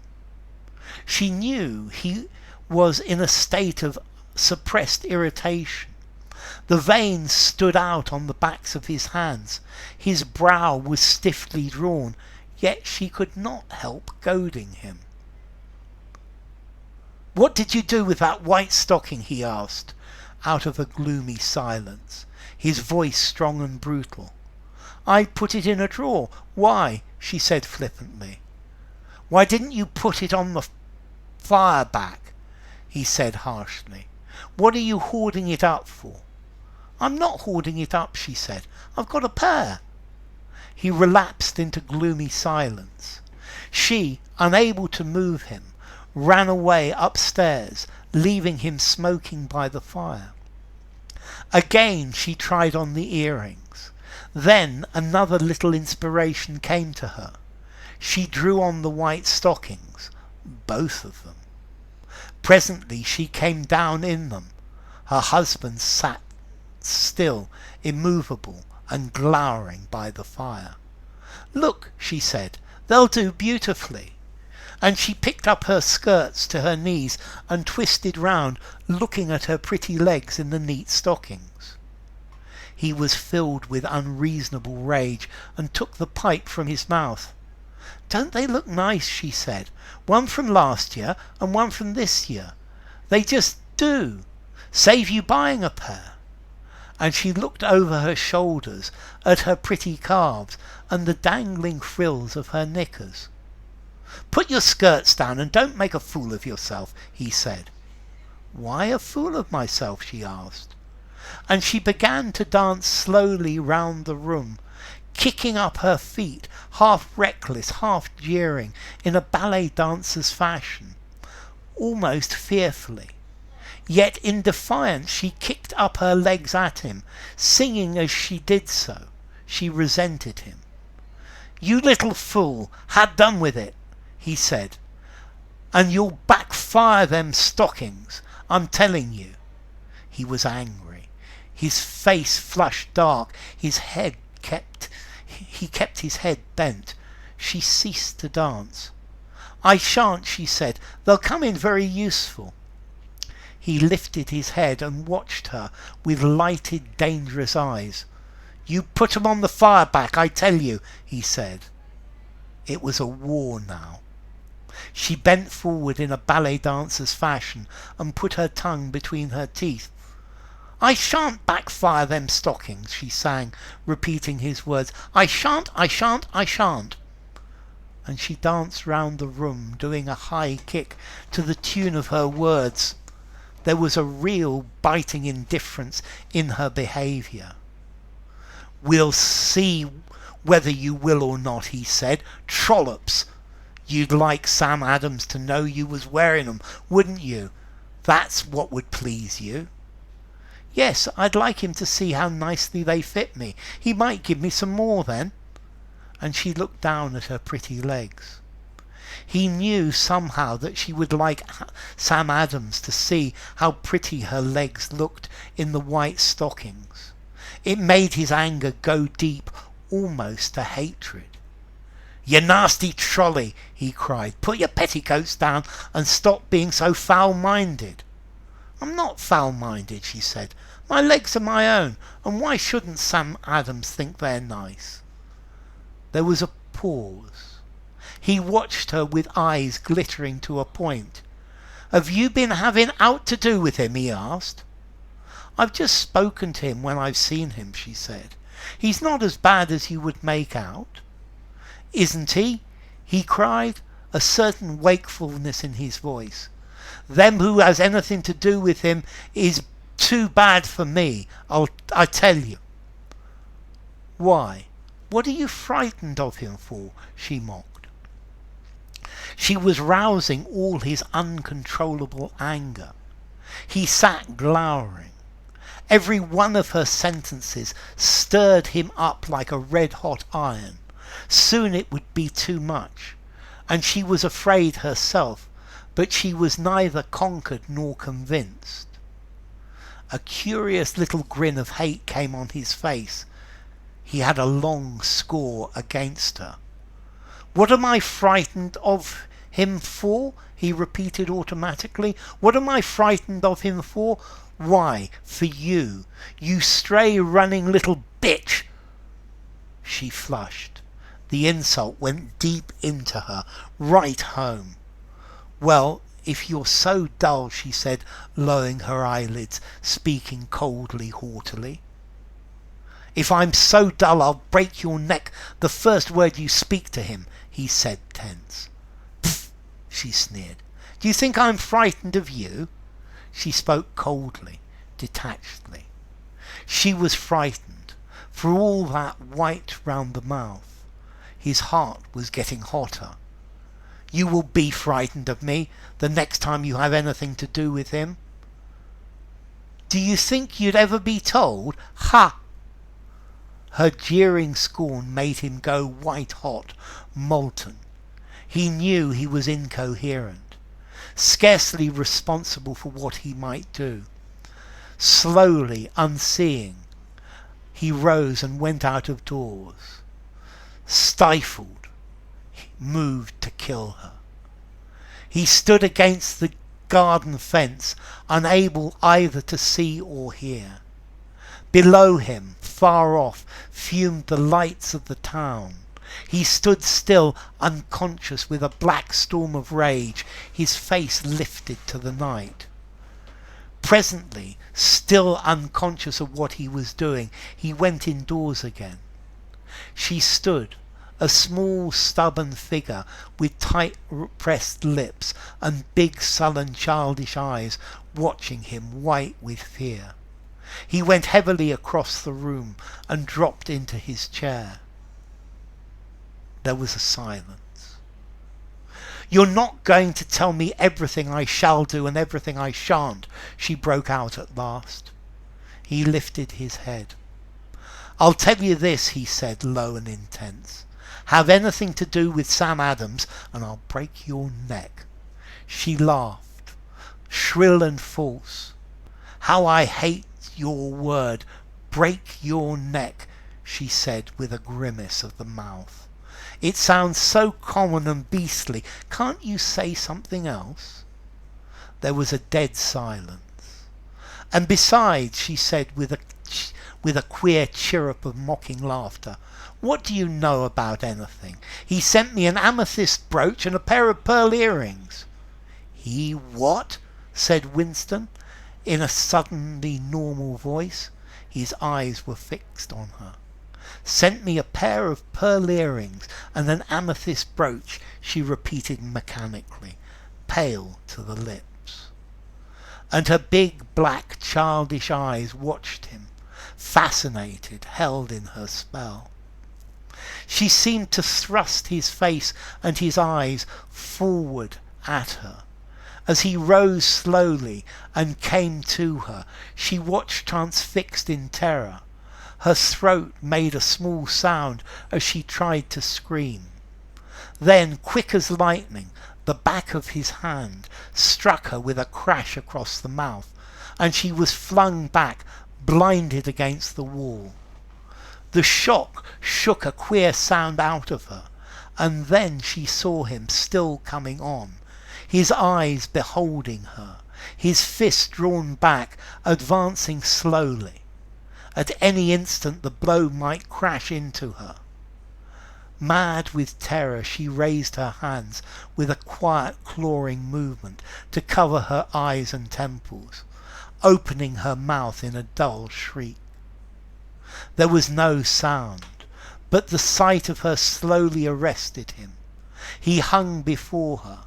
She knew he was in a state of suppressed irritation. The veins stood out on the backs of his hands. His brow was stiffly drawn, yet she could not help goading him. "What did you do with that white stocking?" he asked, out of a gloomy silence, his voice strong and brutal. "I put it in a drawer." "Why?" she said flippantly. "Why didn't you put it on the fire back?" he said harshly. "What are you hoarding it up for?" "I'm not hoarding it up," she said. "I've got a pair." He relapsed into gloomy silence. She, unable to move him, ran away upstairs, leaving him smoking by the fire. Again she tried on the earrings. Then another little inspiration came to her. She drew on the white stockings, both of them. Presently she came down in them. Her husband sat still, immovable, and glowering by the fire. "Look," she said, "they'll do beautifully." And she picked up her skirts to her knees and twisted round, looking at her pretty legs in the neat stockings. He was filled with unreasonable rage and took the pipe from his mouth. "Don't they look nice?" she said. "One from last year and one from this year. They just do. Save you buying a pair." And she looked over her shoulders at her pretty calves and the dangling frills of her knickers. "Put your skirts down and don't make a fool of yourself," he said. "Why a fool of myself?" she asked. And she began to dance slowly round the room, kicking up her feet, half reckless, half jeering, in a ballet dancer's fashion, almost fearfully. Yet in defiance she kicked up her legs at him, singing as she did so. She resented him. "You little fool, ha' done with it," he said, "and you'll backfire them stockings, I'm telling you." He was angry. His face flushed dark. He kept his head bent. She ceased to dance. "I shan't," she said. "They'll come in very useful." He lifted his head and watched her with lighted, dangerous eyes. "You put 'em on the fire back, I tell you," he said. It was a war now. She bent forward in a ballet dancer's fashion and put her tongue between her teeth. I shan't backfire them stockings, she sang, repeating his words. I shan't, I shan't, I shan't. And she danced round the room, doing a high kick to the tune of her words. There was a real biting indifference in her behaviour. We'll see whether you will or not, he said. Trollops. You'd like Sam Adams to know you was wearing 'em, wouldn't you? That's what would please you. Yes, I'd like him to see how nicely they fit me. He might give me some more then. And she looked down at her pretty legs. He knew somehow that she would like Sam Adams to see how pretty her legs looked in the white stockings. It made his anger go deep, almost to hatred. "You nasty trolley," he cried. "Put your petticoats down and stop being so foul-minded." "I'm not foul-minded," she said. "My legs are my own, and why shouldn't Sam Adams think they're nice?" There was a pause. He watched her with eyes glittering to a point. "Have you been having out to do with him?" he asked. "I've just spoken to him when I've seen him," she said. "He's not as bad as you would make out." "Isn't he?" he cried, a certain wakefulness in his voice. "Them who has anything to do with him is too bad for me, I tell you." "Why? What are you frightened of him for?" she mocked. She was rousing all his uncontrollable anger. He sat glowering. Every one of her sentences stirred him up like a red-hot iron. Soon it would be too much, and she was afraid herself, but she was neither conquered nor convinced. A curious little grin of hate came on his face. He had a long score against her. "What am I frightened of him for?" he repeated automatically. "What am I frightened of him for? Why, for you, you stray running little bitch." She flushed. The insult went deep into her, right home. "Well, if you're so dull," she said, lowering her eyelids, speaking coldly, haughtily. "If I'm so dull I'll break your neck the first word you speak to him," he said, tense. "Pfft," she sneered. "Do you think I'm frightened of you?" She spoke coldly, detachedly. She was frightened, for all that white round the mouth. His heart was getting hotter. "You will be frightened of me the next time you have anything to do with him." "Do you think you'd ever be told? Ha!" Her jeering scorn made him go white-hot, molten. He knew he was incoherent, scarcely responsible for what he might do. Slowly, unseeing, he rose and went out of doors. Stifled, moved to kill her. He stood against the garden fence, unable either to see or hear. Below him, far off, fumed the lights of the town. He stood still, unconscious, with a black storm of rage, his face lifted to the night. Presently, still unconscious of what he was doing, he went indoors again. She stood, a small stubborn figure with tight-pressed lips and big sullen childish eyes, watching him, white with fear. He went heavily across the room and dropped into his chair. There was a silence. "You're not going to tell me everything I shall do and everything I shan't," she broke out at last. He lifted his head. "I'll tell you this," he said, low and intense. "Have anything to do with Sam Adams and I'll break your neck." She laughed, shrill and false. "How I hate your word, break your neck," she said with a grimace of the mouth. "It sounds so common and beastly. Can't you say something else?" There was a dead silence. "And besides," she said with a queer chirrup of mocking laughter, "what do you know about anything? He sent me an amethyst brooch and a pair of pearl earrings." "He what?" said Winston. In a suddenly normal voice, his eyes were fixed on her. "Sent me a pair of pearl earrings and an amethyst brooch," she repeated mechanically, pale to the lips. And her big black childish eyes watched him, fascinated, held in her spell. She seemed to thrust his face and his eyes forward at her. As he rose slowly and came to her, she watched transfixed in terror. Her throat made a small sound as she tried to scream. Then, quick as lightning, the back of his hand struck her with a crash across the mouth, and she was flung back, blinded against the wall. The shock shook a queer sound out of her, and then she saw him still coming on, his eyes beholding her, his fist drawn back, advancing slowly. At any instant the blow might crash into her. Mad with terror, she raised her hands with a quiet clawing movement to cover her eyes and temples, opening her mouth in a dull shriek. There was no sound, but the sight of her slowly arrested him. He hung before her,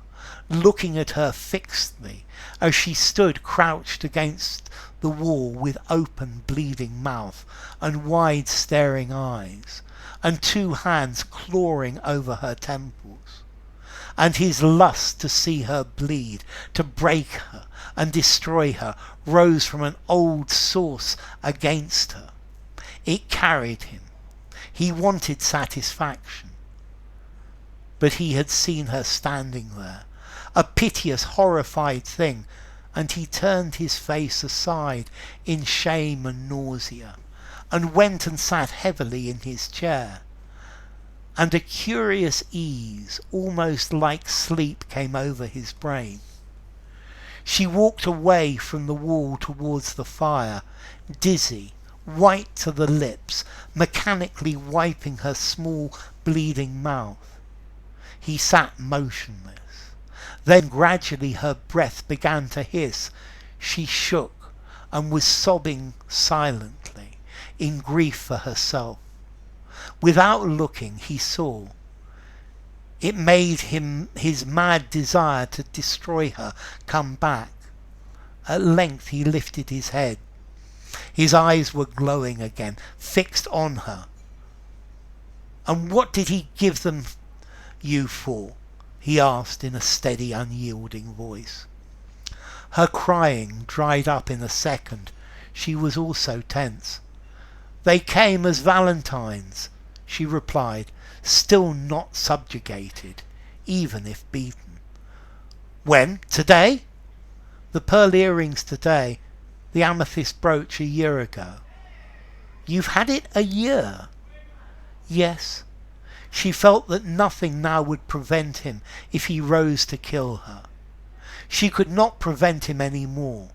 looking at her fixedly as she stood crouched against the wall with open bleeding mouth and wide staring eyes, and two hands clawing over her temples. And his lust to see her bleed, to break her and destroy her, rose from an old source against her. It carried him. He wanted satisfaction. But he had seen her standing there, a piteous, horrified thing, and he turned his face aside in shame and nausea, and went and sat heavily in his chair. And a curious ease, almost like sleep, came over his brain. She walked away from the wall towards the fire, dizzy, white to the lips, mechanically wiping her small bleeding mouth. He sat motionless. Then gradually her breath began to hiss. She shook and was sobbing silently, in grief for herself. Without looking, he saw. It made him his mad desire to destroy her come back. At length he lifted his head. His eyes were glowing again, fixed on her. "And what did he give them you for?" he asked in a steady, unyielding voice. Her crying dried up in a second. She was also tense. "They came as valentines," she replied, still not subjugated, even if beaten. "When? Today?" "The pearl earrings today, the amethyst brooch a year ago." "You've had it a year?" "Yes." She felt that nothing now would prevent him if he rose to kill her. She could not prevent him any more.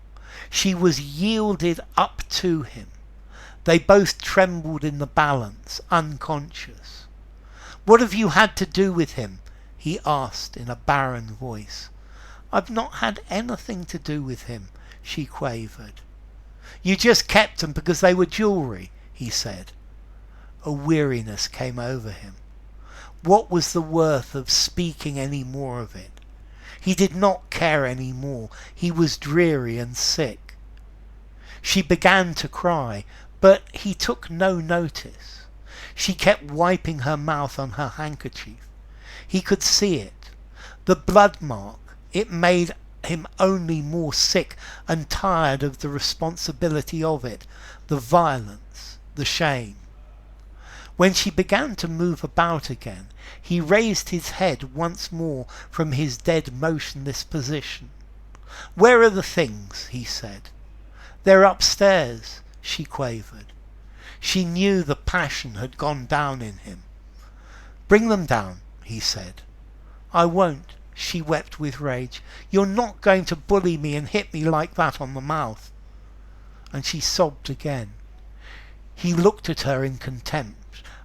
She was yielded up to him. They both trembled in the balance, unconscious. "What have you had to do with him?" he asked in a barren voice. "I've not had anything to do with him," she quavered. "You just kept them because they were jewellery," he said. A weariness came over him. What was the worth of speaking any more of it? He did not care any more. He was dreary and sick. She began to cry, but he took no notice. She kept wiping her mouth on her handkerchief. He could see it. The blood mark. It made him only more sick and tired of the responsibility of it, the violence, the shame. When she began to move about again, he raised his head once more from his dead, motionless position. "Where are the things?" he said. "They're upstairs," she quavered. She knew the passion had gone down in him. "Bring them down," he said. "I won't," she wept with rage. "You're not going to bully me and hit me like that on the mouth." And she sobbed again. He looked at her in contempt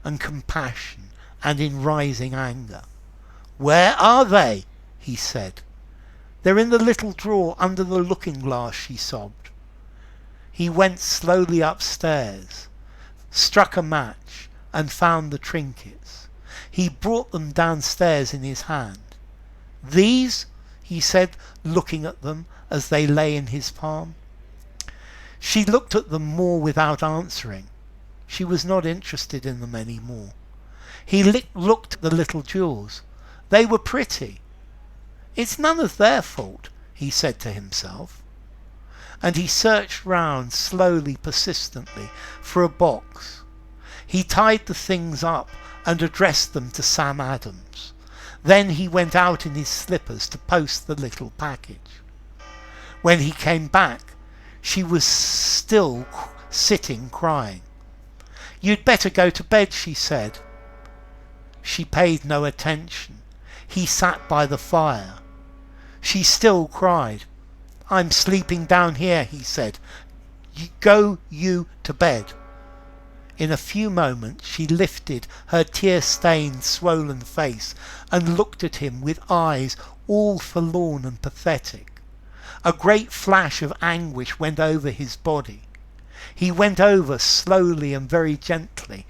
and compassion and in rising anger. "Where are they?" he said. "They're in the little drawer under the looking-glass," she sobbed. He went slowly upstairs, struck a match, and found the trinkets. He brought them downstairs in his hand. "These?" he said, looking at them as they lay in his palm. She looked at them more without answering. She was not interested in them any more. He looked at the little jewels. They were pretty. "It's none of their fault," he said to himself. And he searched round slowly, persistently, for a box. He tied the things up and addressed them to Sam Adams. Then he went out in his slippers to post the little package. When he came back, she was still sitting crying. "You'd better go to bed," she said. She paid no attention. He sat by the fire. She still cried. "I'm sleeping down here," he said. "Go you to bed." In a few moments she lifted her tear-stained, swollen face and looked at him with eyes all forlorn and pathetic. A great flash of anguish went over his body. He went over slowly and very gently,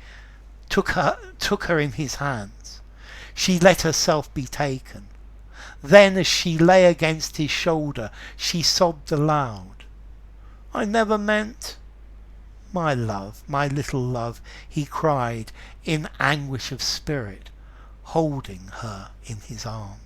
took her in his hands. She let herself be taken. Then, as she lay against his shoulder, she sobbed aloud. "I never meant—" "My love, my little love," he cried in anguish of spirit, holding her in his arms.